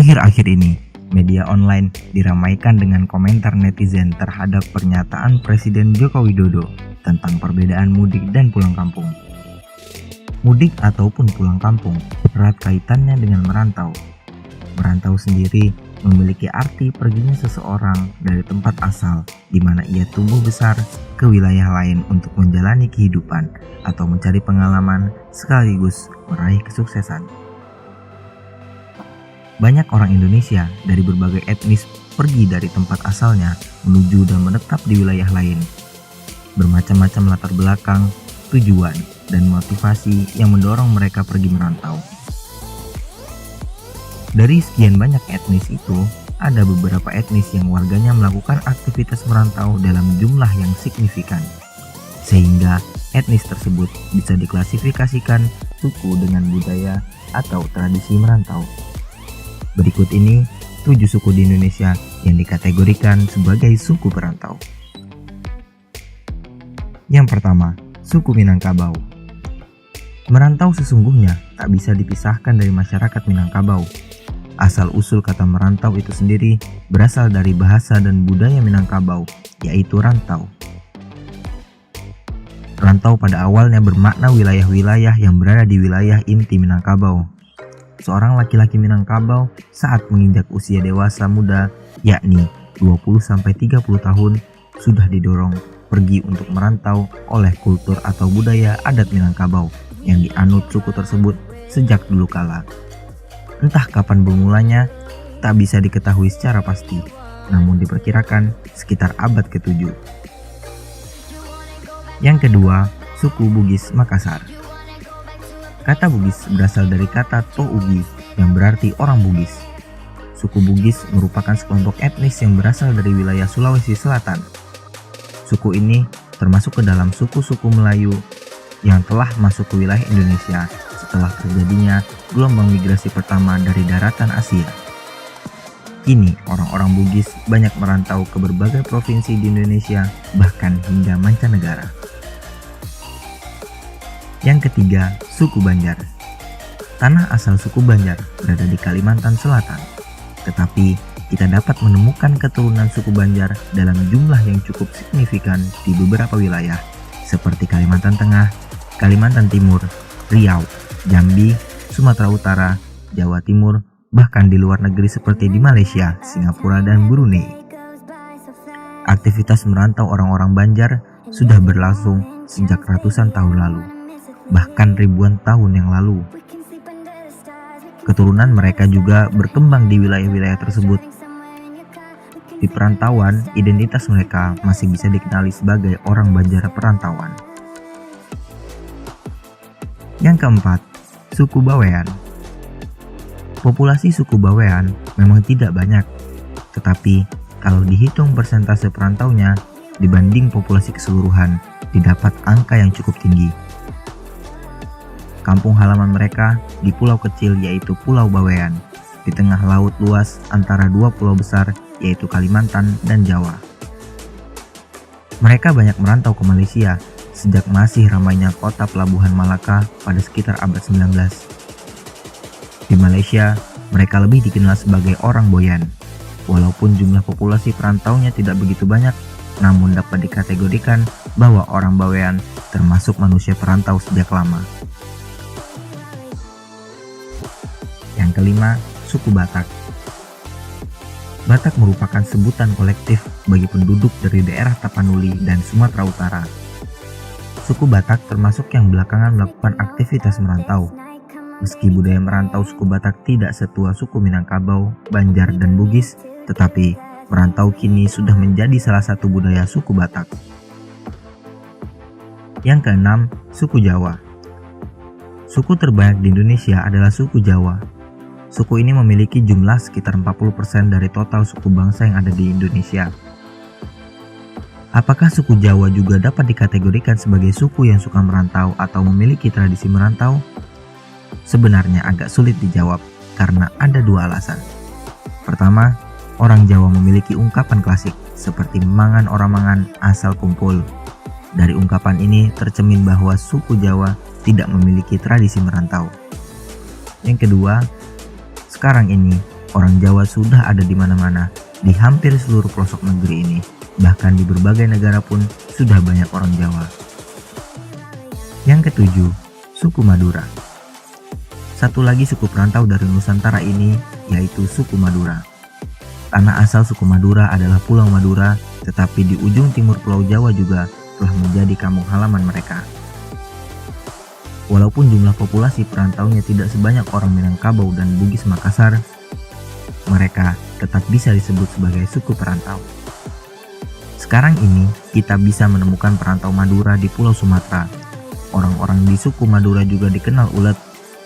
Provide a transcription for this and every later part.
Akhir-akhir ini, media online diramaikan dengan komentar netizen terhadap pernyataan Presiden Joko Widodo tentang perbedaan mudik dan pulang kampung. Mudik ataupun pulang kampung erat kaitannya dengan merantau. Merantau sendiri memiliki arti perginya seseorang dari tempat asal di mana ia tumbuh besar ke wilayah lain untuk menjalani kehidupan atau mencari pengalaman sekaligus meraih kesuksesan. Banyak orang Indonesia dari berbagai etnis pergi dari tempat asalnya menuju dan menetap di wilayah lain. Bermacam-macam latar belakang, tujuan, dan motivasi yang mendorong mereka pergi merantau. Dari sekian banyak etnis itu, ada beberapa etnis yang warganya melakukan aktivitas merantau dalam jumlah yang signifikan. Sehingga etnis tersebut bisa diklasifikasikan suku dengan budaya atau tradisi merantau. Berikut ini 7 suku di Indonesia yang dikategorikan sebagai suku perantau. Yang pertama, suku Minangkabau. Merantau sesungguhnya tak bisa dipisahkan dari masyarakat Minangkabau. Asal-usul kata merantau itu sendiri berasal dari bahasa dan budaya Minangkabau, yaitu rantau. Rantau pada awalnya bermakna wilayah-wilayah yang berada di wilayah inti Minangkabau. Seorang laki-laki Minangkabau saat menginjak usia dewasa muda, yakni 20-30 tahun, sudah didorong pergi untuk merantau oleh kultur atau budaya adat Minangkabau yang dianut suku tersebut sejak dulu kala. Entah kapan bermulanya, tak bisa diketahui secara pasti, namun diperkirakan sekitar abad ke-7. Yang kedua, suku Bugis Makassar. Kata Bugis berasal dari kata Tougi yang berarti orang Bugis. Suku Bugis merupakan sekelompok etnis yang berasal dari wilayah Sulawesi Selatan. Suku ini termasuk ke dalam suku-suku Melayu yang telah masuk ke wilayah Indonesia setelah terjadinya gelombang migrasi pertama dari daratan Asia. Kini orang-orang Bugis banyak merantau ke berbagai provinsi di Indonesia, bahkan hingga mancanegara. Yang ketiga, suku Banjar. Tanah asal suku Banjar berada di Kalimantan Selatan, tetapi kita dapat menemukan keturunan suku Banjar dalam jumlah yang cukup signifikan di beberapa wilayah, seperti Kalimantan Tengah, Kalimantan Timur, Riau, Jambi, Sumatera Utara, Jawa Timur, bahkan di luar negeri seperti di Malaysia, Singapura, dan Brunei. Aktivitas merantau orang-orang Banjar sudah berlangsung sejak ratusan tahun lalu, bahkan ribuan tahun yang lalu. Keturunan mereka juga berkembang di wilayah-wilayah tersebut. Di perantauan, identitas mereka masih bisa dikenali sebagai orang Banjar perantauan. Yang keempat, suku Bawean. Populasi suku Bawean memang tidak banyak, tetapi kalau dihitung persentase perantaunya dibanding populasi keseluruhan, didapat angka yang cukup tinggi. Kampung halaman mereka di pulau kecil yaitu Pulau Bawean, di tengah laut luas antara dua pulau besar yaitu Kalimantan dan Jawa. Mereka banyak merantau ke Malaysia sejak masih ramainya kota pelabuhan Malaka pada sekitar abad 19. Di Malaysia, mereka lebih dikenal sebagai orang Boyan. Walaupun jumlah populasi perantaunya tidak begitu banyak, namun dapat dikategorikan bahwa orang Bawean termasuk manusia perantau sejak lama. Yang kelima, suku Batak. Batak merupakan sebutan kolektif bagi penduduk dari daerah Tapanuli dan Sumatera Utara. Suku Batak termasuk yang belakangan melakukan aktivitas merantau. Meski budaya merantau suku Batak tidak setua suku Minangkabau, Banjar, dan Bugis, tetapi merantau kini sudah menjadi salah satu budaya suku Batak. Yang keenam, suku Jawa. Suku terbanyak di Indonesia adalah suku Jawa. Suku ini memiliki jumlah sekitar 40% dari total suku bangsa yang ada di Indonesia. Apakah suku Jawa juga dapat dikategorikan sebagai suku yang suka merantau atau memiliki tradisi merantau? Sebenarnya agak sulit dijawab karena ada dua alasan. Pertama, orang Jawa memiliki ungkapan klasik seperti mangan orang mangan asal kumpul. Dari ungkapan ini tercermin bahwa suku Jawa tidak memiliki tradisi merantau. Yang kedua, sekarang ini Orang Jawa sudah ada di mana-mana, di hampir seluruh pelosok negeri ini. Bahkan di berbagai negara pun sudah banyak orang Jawa. Yang ketujuh, suku Madura. Satu lagi suku perantau dari Nusantara ini yaitu suku Madura. Tanah asal suku Madura adalah Pulau Madura, tetapi di ujung timur Pulau Jawa juga telah menjadi kampung halaman mereka. Walaupun jumlah populasi perantaunya tidak sebanyak orang Minangkabau dan Bugis Makassar, mereka tetap bisa disebut sebagai suku perantau. Sekarang ini kita bisa menemukan perantau Madura di Pulau Sumatera. Orang-orang di suku Madura juga dikenal ulet,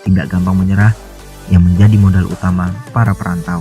tidak gampang menyerah, yang menjadi modal utama para perantau.